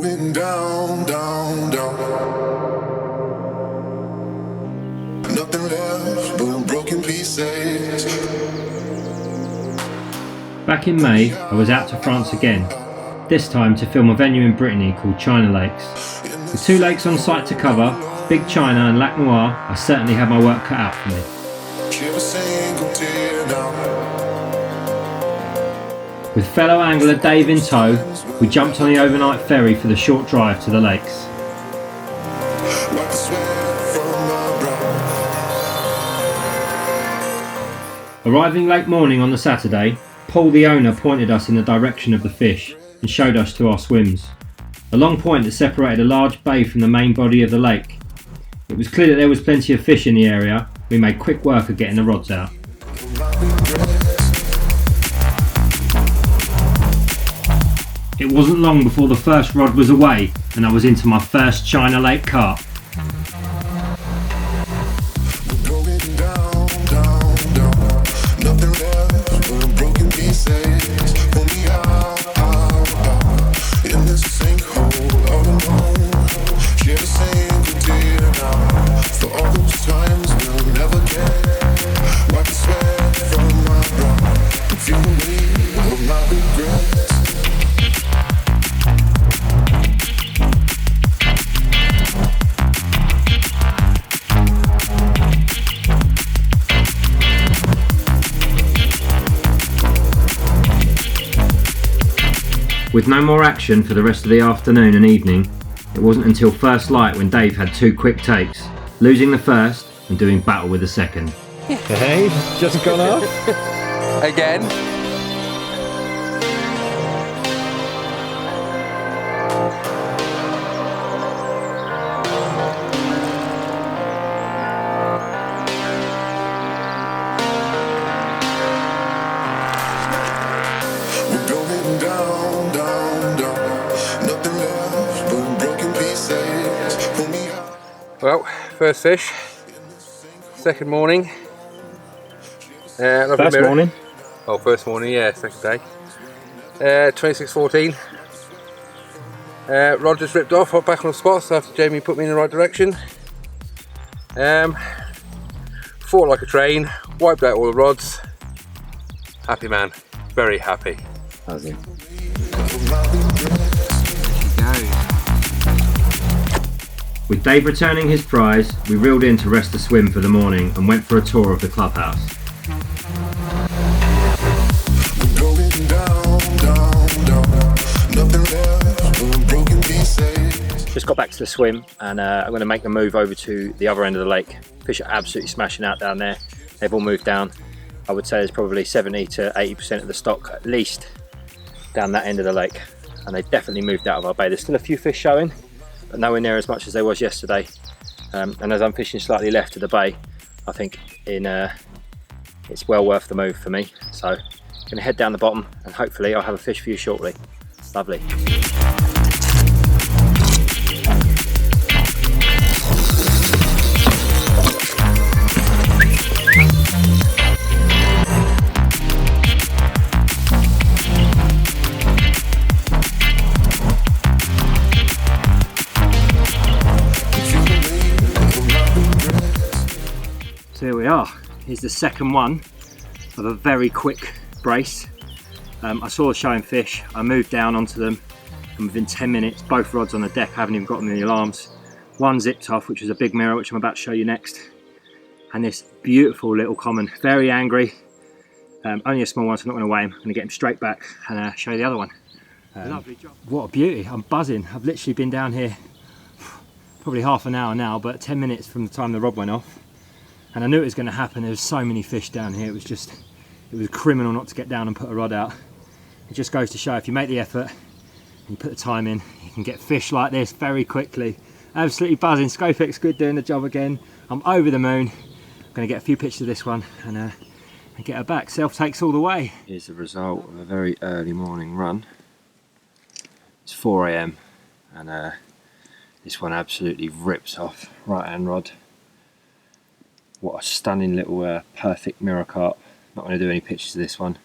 going down, down, down. Nothing left but broken pieces. Back in May, I was out to France again, this time to film a venue in Brittany called China Lakes. With 2 lakes on site to cover, Big China and Lac Noir, I certainly had my work cut out for me. With fellow angler Dave in tow, we jumped on the overnight ferry for the short drive to the lakes. Arriving late morning on the Saturday, Paul the owner pointed us in the direction of the fish and showed us to our swims. A long point that separated a large bay from the main body of the lake. It was clear that there was plenty of fish in the area. We made quick work of getting the rods out. It wasn't long before the first rod was away and I was into my first China Lake carp. With no more action for the rest of the afternoon and evening, it wasn't until first light when Dave had 2 quick takes, losing the first and doing battle with the second. Hey, just gone off. Again. Well, first fish, second morning. First morning? Oh, first morning, yeah, second day. 26:14. Rod just ripped off, hot back on the spot, so after Jamie put me in the right direction. Fought like a train, wiped out all the rods. Happy man, very happy. How's he? With Dave returning his prize, we reeled in to rest the swim for the morning and went for a tour of the clubhouse. Just got back to the swim and I'm going to make the move over to the other end of the lake. Fish are absolutely smashing out down there. They've all moved down. I would say there's probably 70 to 80% of the stock at least down that end of the lake, and they definitely moved out of our bay. There's still a few fish showing, but nowhere near as much as there was yesterday. And as I'm fishing slightly left of the bay, I think it's well worth the move for me. So I'm going to head down the bottom and hopefully I'll have a fish for you shortly. Lovely. So here we are. Here's the second one of a very quick brace. I saw the showing fish, I moved down onto them, and within 10 minutes, both rods on the deck, I haven't even got them in the alarms. One zipped off, which was a big mirror, which I'm about to show you next. And this beautiful little common, very angry. Only a small one, so I'm not going to weigh him. I'm going to get him straight back and show you the other one. Lovely job. What a beauty, I'm buzzing. I've literally been down here probably half an hour now, but 10 minutes from the time the rod went off. And I knew it was going to happen. There was so many fish down here. It was criminal not to get down and put a rod out. It just goes to show if you make the effort and you put the time in, you can get fish like this very quickly. Absolutely buzzing. Scopex good doing the job again. I'm over the moon. I'm going to get a few pictures of this one and get her back. Self takes all the way. Here's the result of a very early morning run. It's 4 AM and this one absolutely rips off right hand rod. What a stunning little perfect mirror carp. Not going to do any pictures of this one.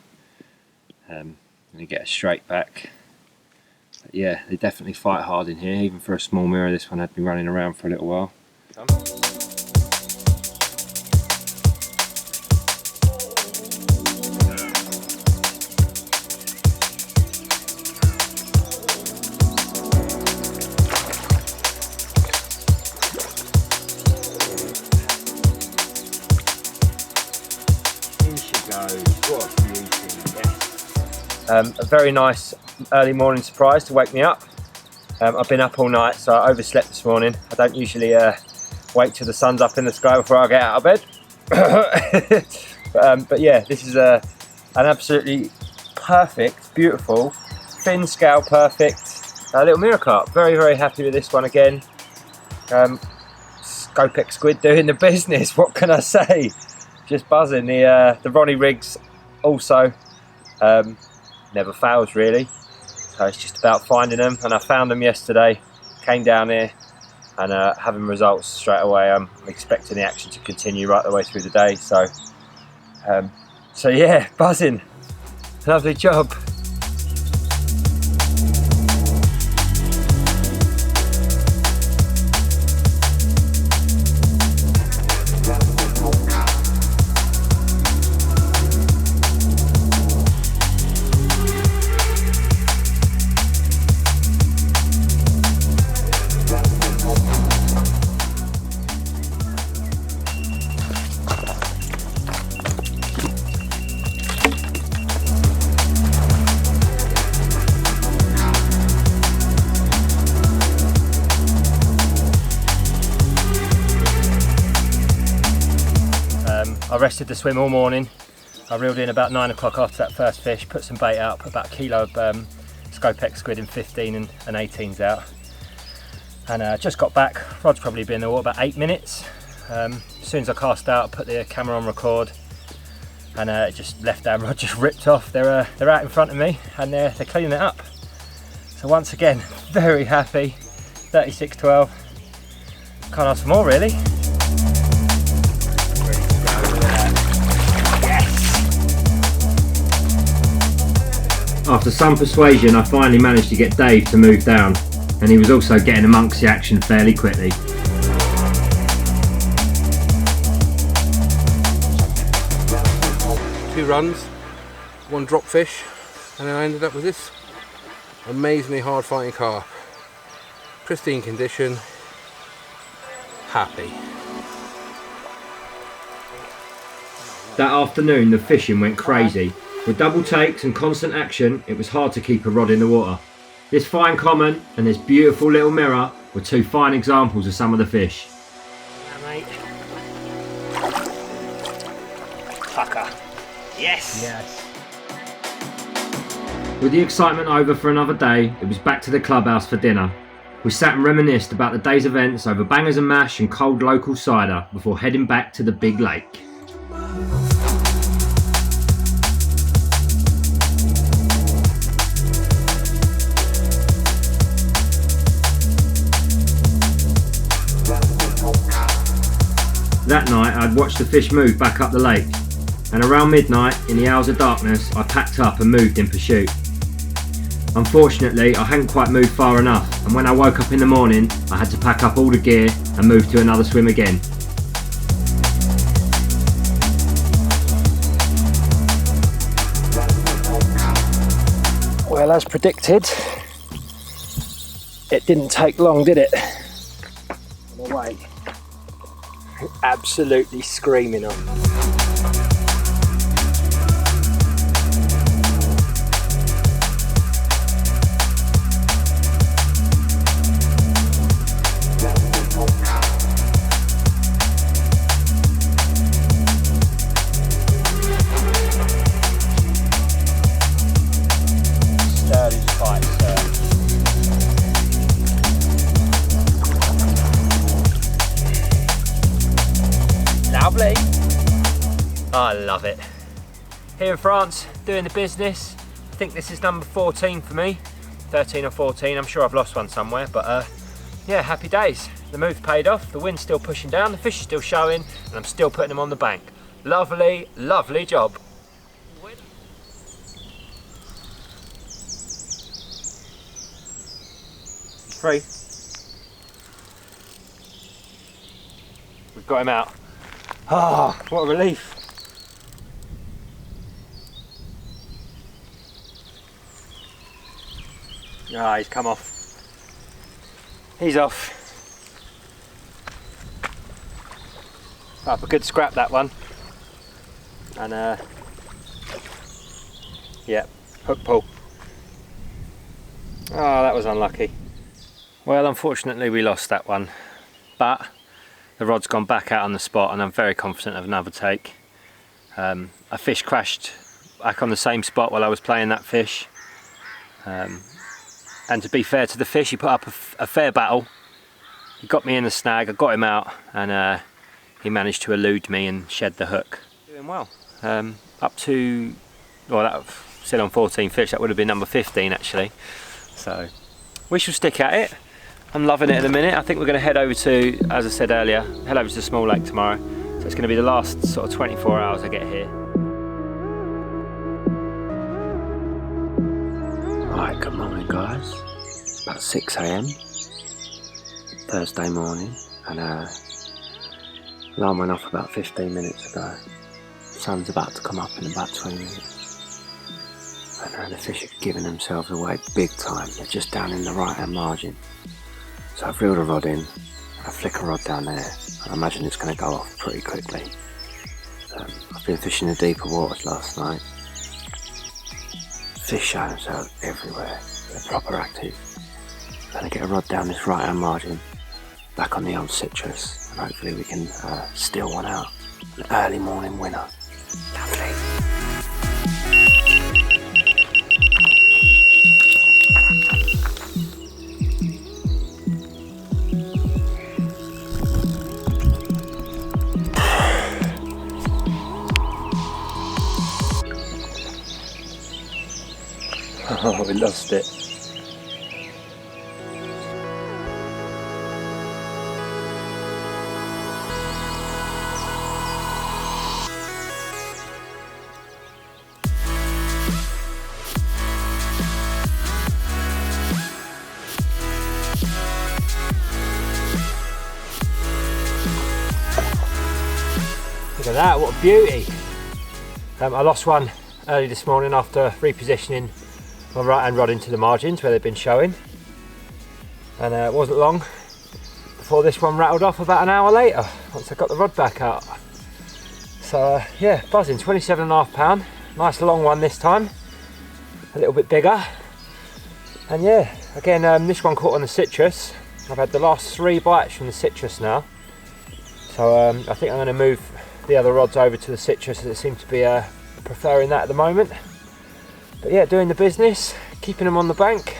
I'm going to get a straight back Yeah, they definitely fight hard in here, even for a small mirror. This one had been running around for a little while. In she goes. What a beauty, yes. A very nice early morning surprise to wake me up. I've been up all night, so I overslept this morning. I don't usually wait till the sun's up in the sky before I get out of bed. but yeah, this is an absolutely perfect, beautiful, thin scale, perfect little mirror carp. Very, very happy with this one again. Scopex squid doing the business. What can I say? Just buzzing. The Ronnie rigs also never fails really. So it's just about finding them, and I found them yesterday. Came down here and having results straight away. I'm expecting the action to continue right the way through the day. So yeah, buzzing. Lovely job. I rested the swim all morning. I reeled in about 9 o'clock after that first fish, put some bait out, put about a kilo of Scopex squid in 15 and 18s out. And just got back, rod's probably been in the water about 8 minutes. As soon as I cast out, I put the camera on record, and just left hand rod just ripped off. They're out in front of me, and they're cleaning it up. So once again, very happy, 36-12. Can't ask for more really. After some persuasion, I finally managed to get Dave to move down, and he was also getting amongst the action fairly quickly. 2 runs, 1 drop fish, and then I ended up with this amazingly hard fighting carp. Pristine condition, happy. That afternoon the fishing went crazy. With double takes and constant action, it was hard to keep a rod in the water. This fine common and this beautiful little mirror were 2 fine examples of some of the fish. Yeah, mate. Pucker. Yes! Yes. With the excitement over for another day, it was back to the clubhouse for dinner. We sat and reminisced about the day's events over bangers and mash and cold local cider before heading back to the big lake. That night I'd watched the fish move back up the lake, and around midnight, in the hours of darkness, I packed up and moved in pursuit. Unfortunately, I hadn't quite moved far enough, and when I woke up in the morning, I had to pack up all the gear and move to another swim again. Well, as predicted, it didn't take long, did it? On the way. Absolutely screaming on. Sturdy fight, sir. Lovely. I love it. Here in France, doing the business. I think this is number 14 for me. 13 or 14, I'm sure I've lost one somewhere, but yeah, happy days. The move paid off, the wind's still pushing down, the fish is still showing, and I'm still putting them on the bank. Lovely, lovely job. 3. We've got him out. Ah, what a relief. Ah, he's come off. He's off. Up a good scrap, that one. And yeah, hook pull. Oh, that was unlucky. Well, unfortunately we lost that one, but the rod's gone back out on the spot and I'm very confident of another take. A fish crashed back on the same spot while I was playing that fish. And to be fair to the fish, he put up a fair battle. He got me in the snag, I got him out, and he managed to elude me and shed the hook. Doing well. Up to, well, that still on 14 fish, that would have been number 15 actually. So we shall stick at it. I'm loving it at the minute. I think we're going to head over to, as I said earlier, head over to the small lake tomorrow. So it's going to be the last sort of 24 hours I get here. Right, good morning guys. It's about 6 AM Thursday morning, and alarm went off about 15 minutes ago. Sun's about to come up in about 20 minutes. And the fish are giving themselves away big time. They're just down in the right hand margin. So I've reeled a rod in, I flick a rod down there. I imagine it's going to go off pretty quickly. I've been fishing the deeper waters last night. Fish show themselves everywhere. They're proper active. I'm going to get a rod down this right hand margin, back on the old citrus, and hopefully we can steal one out. An early morning winner. Lovely. Oh, we lost it. Look at that, what a beauty. I lost one early this morning after repositioning my right hand rod into the margins where they've been showing, and it wasn't long before this one rattled off about an hour later once I got the rod back out. So yeah, buzzing. 27.5 pound, nice long one this time, a little bit bigger. And yeah, again, this one caught on the citrus. I've had the last 3 bites from the citrus now, so I think I'm going to move the other rods over to the citrus, as it seems to be preferring that at the moment. But yeah, doing the business, keeping them on the bank,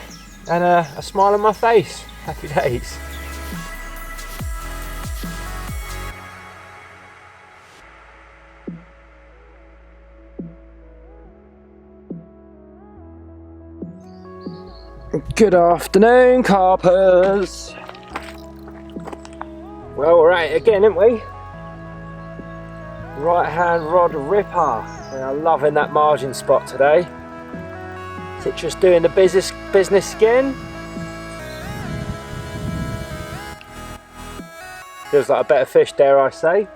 and a smile on my face. Happy days. Good afternoon, carpers. Well, we're at it again, aren't we? Right hand rod ripper. We are loving that margin spot today. Citrus doing the business again. Feels like a better fish, dare I say.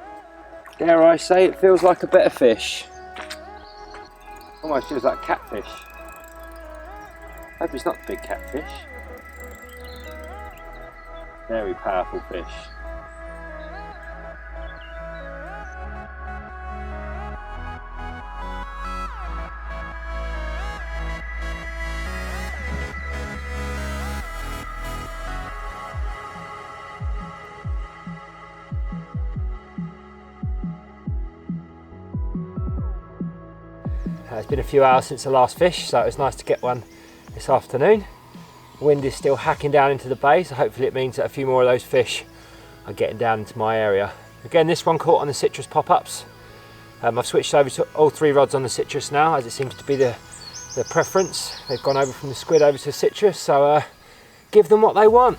Dare I say it feels like a better fish. Almost feels like catfish. Hope it's not a big catfish. Very powerful fish. It's been a few hours since the last fish, so it was nice to get one this afternoon. The wind is still hacking down into the bay, so hopefully it means that a few more of those fish are getting down into my area. Again, this one caught on the citrus pop-ups. I've switched over to all 3 rods on the citrus now, as it seems to be the preference. They've gone over from the squid over to the citrus, so give them what they want.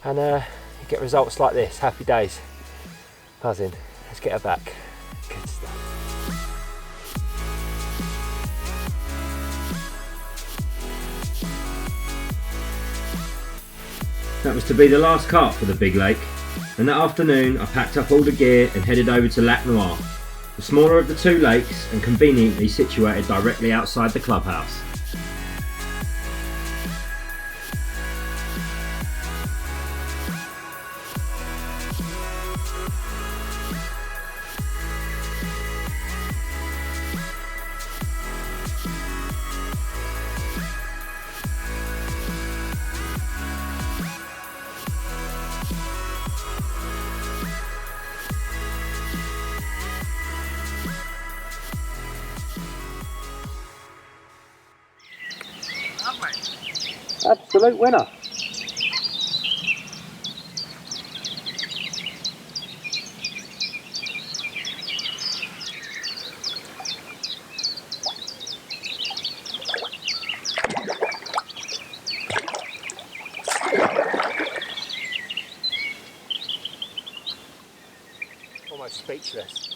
And you get results like this. Happy days. Buzzing. Let's get her back. Good stuff. That was to be the last carp for the big lake, and that afternoon I packed up all the gear and headed over to Lac Noir, the smaller of the two lakes and conveniently situated directly outside the clubhouse. Absolute winner. Almost speechless.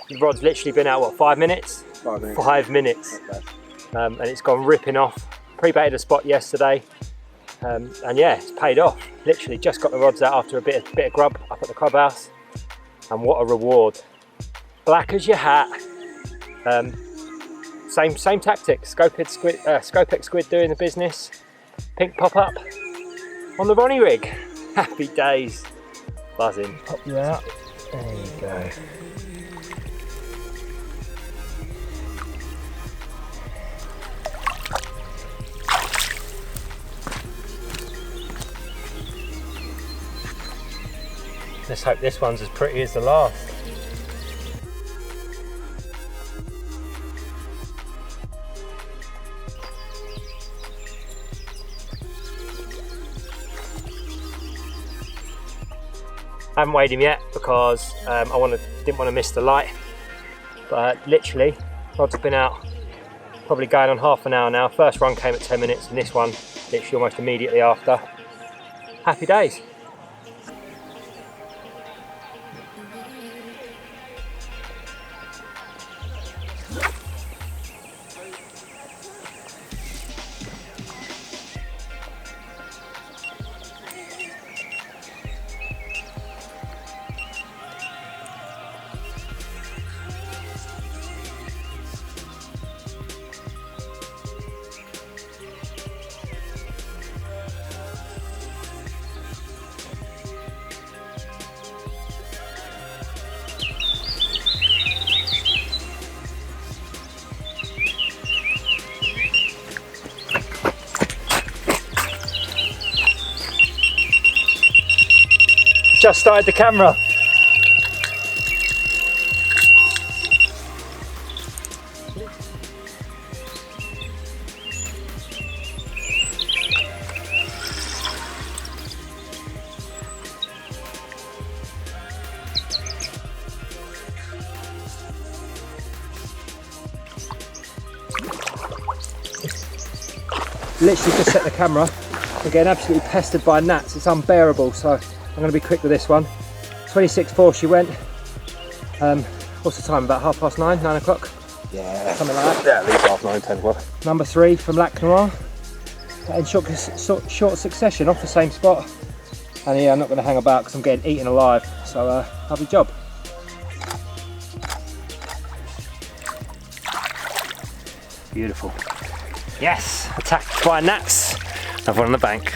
The rod's literally been out, what, 5 minutes? 5 minutes. 5 minutes. And it's gone ripping off. Pre-baited a spot yesterday, and yeah, it's paid off. Literally just got the rods out after a bit of grub up at the clubhouse, and what a reward. Black as your hat. Same tactics. Scopex squid doing the business. Pink pop-up on the Ronnie rig. Happy days. Buzzing. Pop you out. There you go. Let's hope this one's as pretty as the last. I haven't weighed him yet because I didn't want to miss the light. But literally, rod's been out probably going on half an hour now. First run came at 10 minutes and this one literally almost immediately after. Happy days. Just started the camera. Literally just set the camera. I'm getting absolutely pestered by gnats. It's unbearable, so I'm going to be quick with this one. 26.4 she went. What's the time? About 9:30, 9 o'clock? Yeah. Something like that. Yeah, at least 9:30, 10 o'clock. Number 3 from Lac Noir. In short succession, off the same spot. And yeah, I'm not going to hang about because I'm getting eaten alive. So, lovely job. Beautiful. Yes, attacked by gnats. Another one on the bank.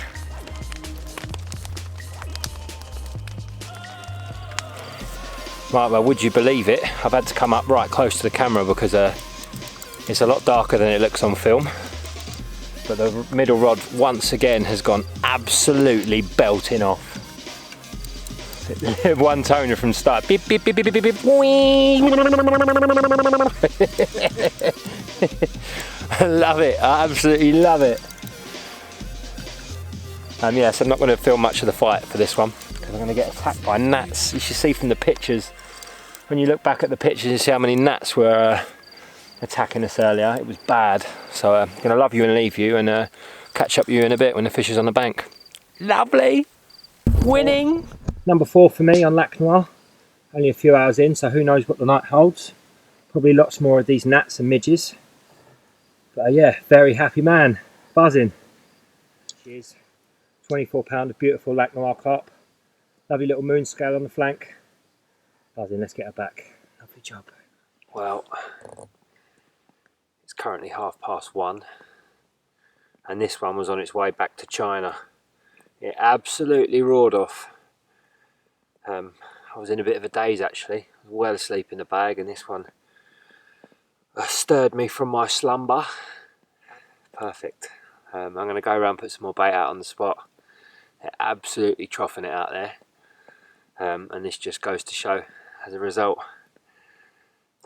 Right, well, would you believe it? I've had to come up right close to the camera because it's a lot darker than it looks on film. But the middle rod once again has gone absolutely belting off. One toner from start. Beep, beep, beep, beep, beep, beep, beep. I love it. I absolutely love it. Yes, I'm not going to film much of the fight for this one because I'm going to get attacked by gnats. You should see from the pictures. When you look back at the pictures, you see how many gnats were attacking us earlier. It was bad. So I'm going to love you and leave you and catch up with you in a bit when the fish is on the bank. Lovely. Winning. Number 4 for me on Lac Noir. Only a few hours in, so who knows what the night holds. Probably lots more of these gnats and midges. But yeah, very happy man. Buzzing. Cheers. 24 pounder beautiful lac noir carp. Lovely little moon scale on the flank. Buzzing, let's get her back. Lovely job. Well, it's currently 1:30, and this one was on its way back to China. It absolutely roared off. I was in a bit of a daze actually. I was well asleep in the bag, and this one stirred me from my slumber. Perfect. I'm going to go around and put some more bait out on the spot. They're absolutely troughing it out there, and this just goes to show as a result.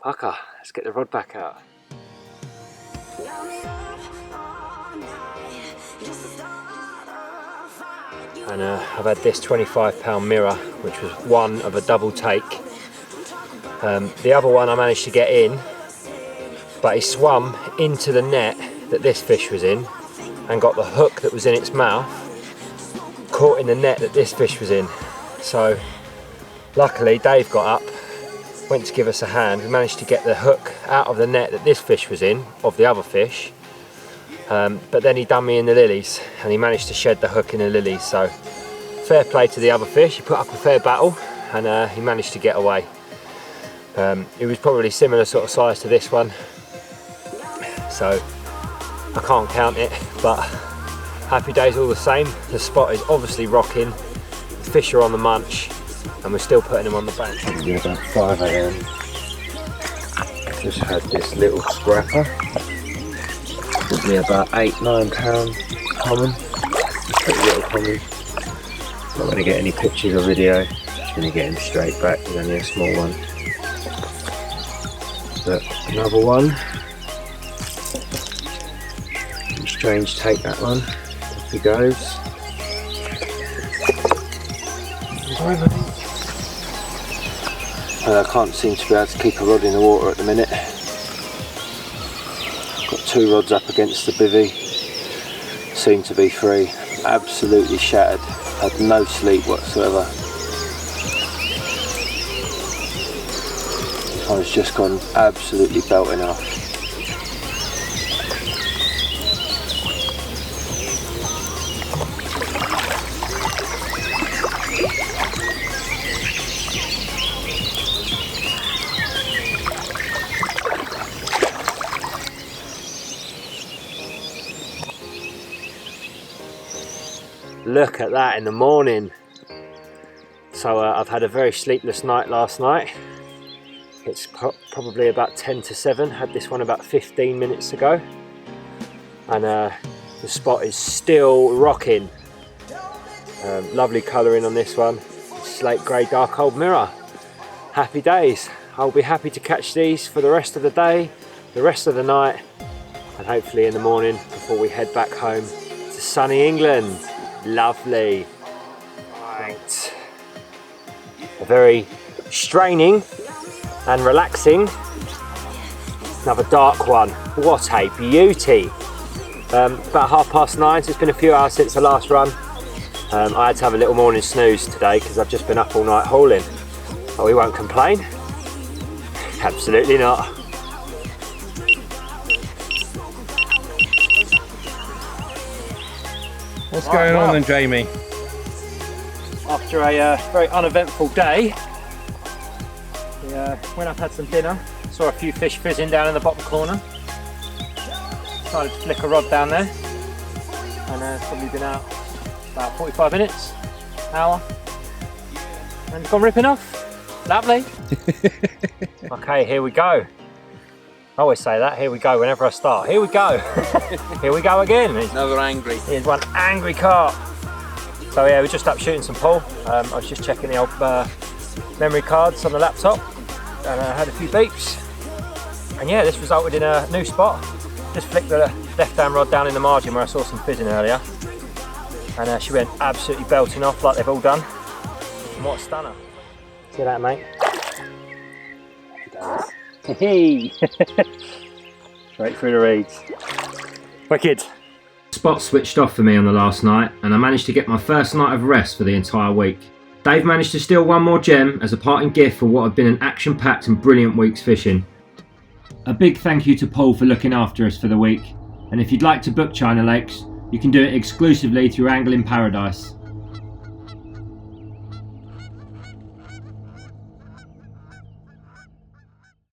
Pucker, let's get the rod back out. And I've had this 25-pound mirror, which was one of a double take. The other one I managed to get in, but he swum into the net that this fish was in and got the hook that was in its mouth caught in the net that this fish was in. So luckily Dave got up, went to give us a hand. We managed to get the hook out of the net that this fish was in, of the other fish. But then he done me in the lilies, and he managed to shed the hook in the lilies. So fair play to the other fish. He put up a fair battle, and he managed to get away. It was probably similar sort of size to this one, so I can't count it, but happy days all the same. The spot is obviously rocking, the fish are on the munch, and we're still putting them on the bank. It's about 5 AM. Just had this little scrapper. Took me about 8-9 pound common. Pretty little common. Not going to get any pictures or video. Just going to get him straight back. There's only a small one. But another one. Strange take, that one. Off he goes. I can't seem to be able to keep a rod in the water at the minute. Got 2 rods up against the bivvy. Seem to be free. Absolutely shattered. Had no sleep whatsoever. This one's just gone absolutely belting off. Look at that in the morning. So I've had a very sleepless night last night. It's probably about 10 to 7. Had this one about 15 minutes ago. And the spot is still rocking. Lovely colouring on this one. Slate grey dark old mirror. Happy days. I'll be happy to catch these for the rest of the day, the rest of the night, and hopefully in the morning before we head back home to sunny England. Lovely. Right. A very straining and relaxing. Another dark one. What a beauty. About 9:30, so it's been a few hours since the last run. I had to have a little morning snooze today because I've just been up all night hauling. But we won't complain. Absolutely not. What's going on then, Jamie? After a very uneventful day, we went up, had some dinner, saw a few fish fizzing down in the bottom corner. Decided to flick a rod down there, and it's probably been out about 45 minutes, hour, and it's gone ripping off. Lovely. Okay, here we go. I always say that, here we go, whenever I start. Here we go. Here we go again. Another angry. Here's one angry carp. So yeah, we're just up shooting some pole. I was just checking the old memory cards on the laptop, and I had a few beeps. And yeah, this resulted in a new spot. Just flicked the left-hand rod down in the margin where I saw some fizzing earlier. And she went absolutely belting off like they've all done. And what a stunner. See that, mate? Hey! Straight through the reeds. Wicked. Spot switched off for me on the last night, and I managed to get my first night of rest for the entire week. Dave managed to steal one more gem as a parting gift for what had been an action-packed and brilliant week's fishing. A big thank you to Paul for looking after us for the week, and if you'd like to book China Lakes, You can do it exclusively through Angling Paradise.